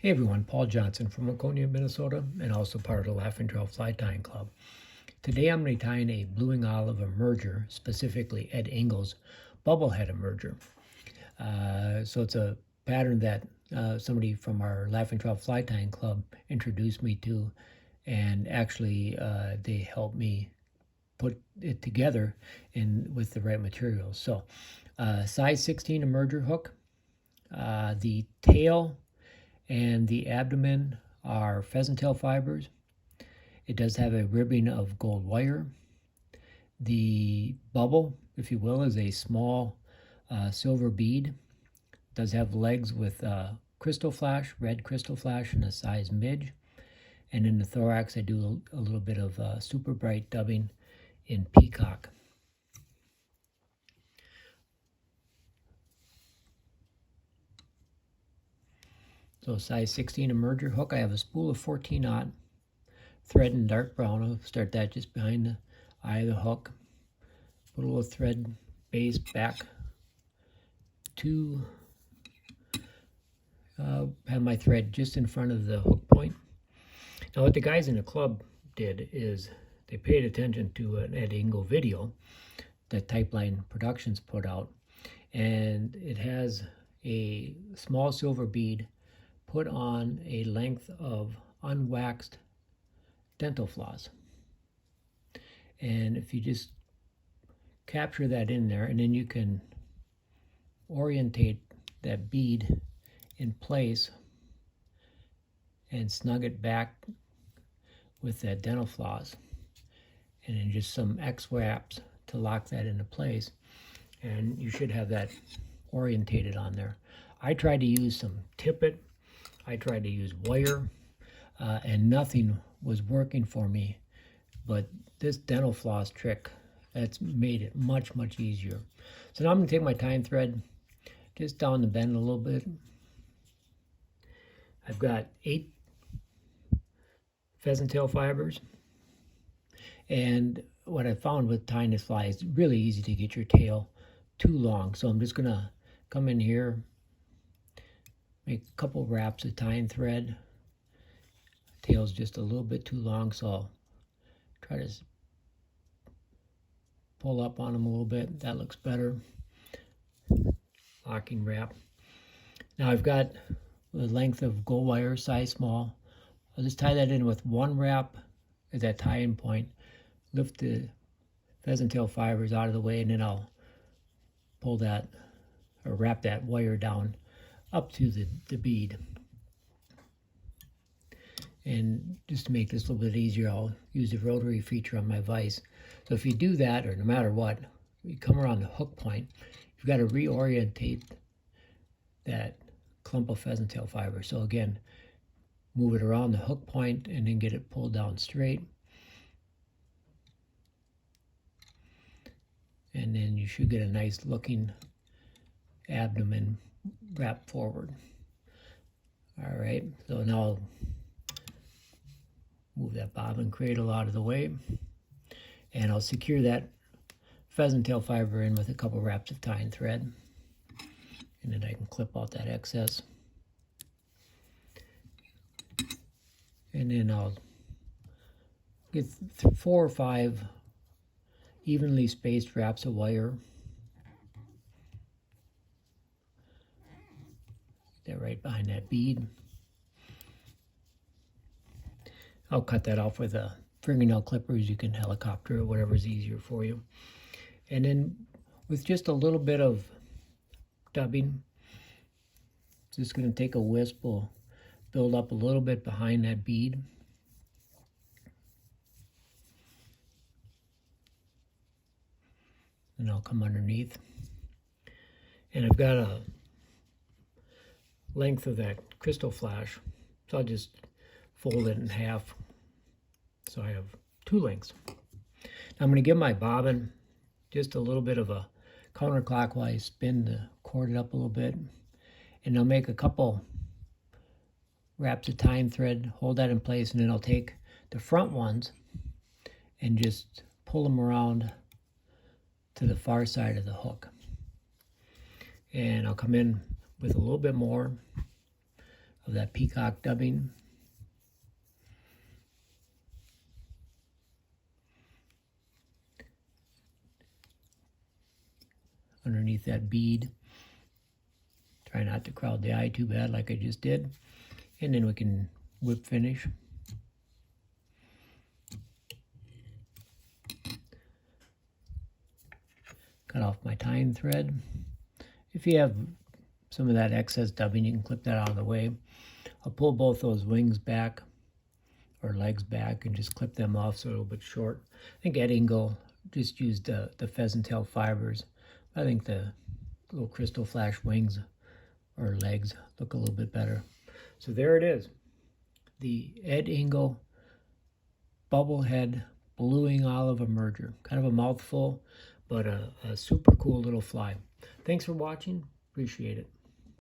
Hey everyone, Paul Johnson from Laconia, Minnesota, and also part of the Laughing Trail Fly Tying Club. Today I'm going to be tying a Blue Wing Olive Emerger, specifically Ed Engle's Bubblehead Emerger. So it's a pattern that somebody from our Laughing Trail Fly Tying Club introduced me to, and actually they helped me put it together with the right materials. So size 16 emerger hook, the tail and the abdomen are pheasant tail fibers. It does have a ribbing of gold wire. The bubble, if you will, is a small silver bead. It does have legs with crystal flash, red crystal flash in a size midge. And in the thorax, I do a little bit of super bright dubbing in peacock. So size 16 emerger hook. I have a spool of 14-aught thread in dark brown. I'll start that just behind the eye of the hook. Put a little thread base back to have my thread just in front of the hook point. Now what the guys in the club did is they paid attention to an Ed Engle video that Typeline Productions put out, and it has a small silver bead put on a length of unwaxed dental floss. And if you just capture that in there, and then you can orientate that bead in place and snug it back with that dental floss, and then just some X-wraps to lock that into place, and you should have that orientated on there. I tried to use some tippet, I tried to use wire, and nothing was working for me, but this dental floss trick, that's made it much, much easier. So now I'm going to take my tying thread just down the bend a little bit. I've got 8 pheasant tail fibers, and what I found with tying this fly is really easy to get your tail too long. So I'm just going to come in here, make a couple wraps of tying thread. Tail's just a little bit too long, so I'll try to pull up on them a little bit. That looks better. Locking wrap. Now I've got the length of gold wire, size small. I'll just tie that in with one wrap at that tie-in point, lift the pheasant tail fibers out of the way, and then I'll pull that or wrap that wire down up to the bead. And just to make this a little bit easier, I'll use the rotary feature on my vise. So if you do that, or no matter what, you come around the hook point, you've got to reorientate that clump of pheasant tail fiber. So again, move it around the hook point and then get it pulled down straight. And then you should get a nice looking abdomen wrap forward. All right, so now I'll move that bobbin cradle out of the way, and I'll secure that pheasant tail fiber in with a couple wraps of tying thread, and then I can clip out that excess. And then I'll get 4 or 5 evenly spaced wraps of wire. Get that right behind that bead. I'll cut that off with a fingernail clippers. You can helicopter it, whatever's easier for you. And then with just a little bit of dubbing, just going to take a wisp, we'll build up a little bit behind that bead. And I'll come underneath. And I've got a length of that crystal flash, so I'll just fold it in half. So I have 2 lengths. Now I'm going to give my bobbin just a little bit of a counterclockwise spin to cord it up a little bit. And I'll make a couple wraps of tying thread, hold that in place, and then I'll take the front ones and just pull them around to the far side of the hook. And I'll come in with a little bit more, of that peacock dubbing. Underneath that bead. Try not to crowd the eye too bad like I just did. And then we can whip finish. Cut off my tying thread. If you have some of that excess dubbing, you can clip that out of the way. I'll pull both those wings back or legs back and just clip them off so they're a little bit short. I think Ed Engle just used the pheasant tail fibers. I think the little crystal flash wings or legs look a little bit better. So there it is. The Ed Engle Bubblehead Blueing Olive Emerger. Kind of a mouthful, but a super cool little fly. Thanks for watching. Appreciate it.